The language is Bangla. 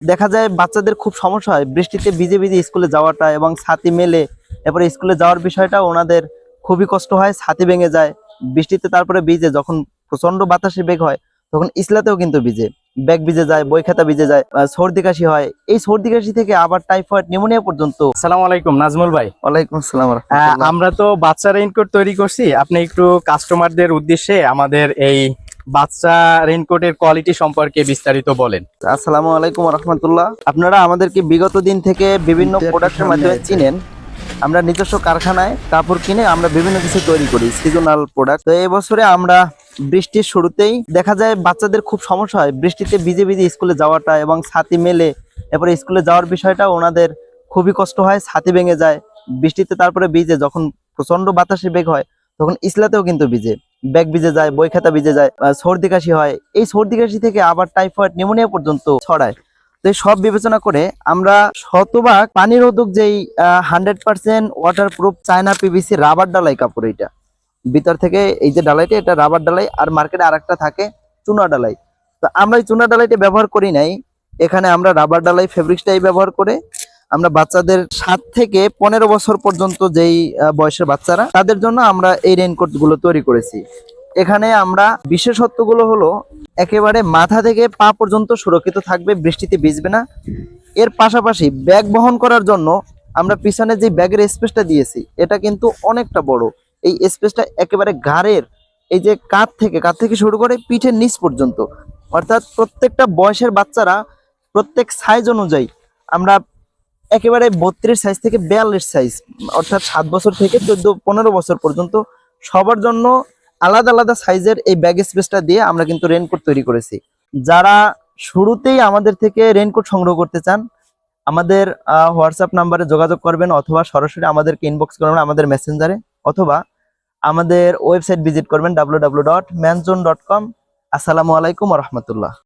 দেখা যায় বাচ্চাদের খুব সমস্যা হয় বৃষ্টিতে ভিজে ভিজে স্কুলে যাওয়াটা এবং ছাতি মেলে এরপরে স্কুলে যাওয়ার বিষয়টা ওনাদের খুবই কষ্ট হয়। ছাতি ভেঙে যায় বৃষ্টিতে, তারপরে ভিজে যখন প্রচন্ড বাতাসে বেগ হয় তখন ইসলাতেও কিন্তু ভিজে, ব্যাগ ভিজে যায়, বই খাতা ভিজে যায়, সর্দি কাশি হয়। এই সর্দি কাশি থেকে আবার টাইফয়েড নিউমোনিয়া পর্যন্ত। আসসালামু আলাইকুম নাজমুল ভাই। ওয়ালাইকুম আসসালাম ওয়া রাহমাতুল্লাহ। আমরা তো বাচ্চা রেইনকোট তৈরি করছি, আপনি একটু কাস্টমারদের উদ্দেশ্যে আমাদের এই বাচ্চা রেইনকোটের কোয়ালিটি সম্পর্কে বিস্তারিত বলেন। আসসালামু আলাইকুম ওয়া রাহমাতুল্লাহ। আপনারা আমাদেরকে বিগত দিন থেকে বিভিন্ন প্রোডাক্টের মাধ্যমে চিনেন। আমরা নিজস্ব কারখানায় কাপড় কিনে আমরা বিভিন্ন কিছু তৈরি করি, সিজনাল প্রোডাক্ট। তো এই বছরে আমরা বৃষ্টির শুরুতেই দেখা যায় বাচ্চাদের খুব সমস্যা হয় বৃষ্টিতে ভিজে ভিজে স্কুলে যাওয়াটা এবং ছাতি মেলে এরপরে স্কুলে যাওয়ার বিষয়টা ওনাদের খুবই কষ্ট হয়। ছাতি ভেঙে যায় বৃষ্টিতে, তারপরে ভিজে যখন প্রচন্ড বাতাসে বেগ হয় তখন ইসলাতেও কিন্তু ভিজে, ব্যাগ ভিজে যায়, বই খাতা ভিজে যায়, সর্দি কাশি হয়। এই সর্দি কাশি থেকে আবার টাইফয়েড নিউমোনিয়া পর্যন্ত ছড়ায়। তো এই সব বিবেচনা করে আমরা শতভাগ পানি রোধক যেই 100% ওয়াটারপ্রুফ চায়না পিভিসি রাবার ডালাই কাপড়, এইটা ভিতর থেকে এই যে ডালাইটা এটা রাবার ডালাই, আর মার্কেটে আরেকটা থাকে চুনা ডালাই। তো আমরা এই চুনা ডালাইটা ব্যবহার করি নাই, এখানে আমরা রাবার ডালাই ফেব্রিক্সটাই ব্যবহার করে আমরা বাচ্চাদের 7 থেকে 15 বছর পর্যন্ত যেই বয়সের বাচ্চারা তাদের জন্য আমরা এই রেইনকোট গুলো তৈরি করেছি। এখানে আমরা বিশেষত্বগুলো হলো একেবারে মাথা থেকে পা পর্যন্ত সুরক্ষিত থাকবে, বৃষ্টিতে ভিজবে না। এর পাশাপাশি ব্যাগ বহন করার জন্য আমরা পিছনে যে ব্যাগের স্পেসটা দিয়েছি এটা কিন্তু অনেকটা বড়। এই স্পেসটা একেবারে ঘাড়ের এই যে কাঁধ থেকে শুরু করে পিঠের নিচ পর্যন্ত, অর্থাৎ প্রত্যেকটা বয়সের বাচ্চারা প্রত্যেক সাইজ অনুযায়ী আমরা একেবারে 32 সাইজ থেকে 42 সাইজ, অর্থাৎ 7 বছর থেকে 14-15 বছর পর্যন্ত সবার জন্য আলাদা আলাদা সাইজের এই ব্যাগ স্পেসটা দিয়ে আমরা কিন্তু রেইনকোট তৈরি করেছি। যারা শুরুতেই আমাদের থেকে রেইনকোট সংগ্রহ করতে চান আমাদের হোয়াটসঅ্যাপ নাম্বারে যোগাযোগ করবেন, অথবা সরাসরি আমাদেরকে ইনবক্স করবেন আমাদের মেসেঞ্জারে, অথবা আমাদের ওয়েবসাইট ভিজিট করবেন www.manzone.com। আসসালামু আলাইকুম ওয়া রাহমাতুল্লাহ।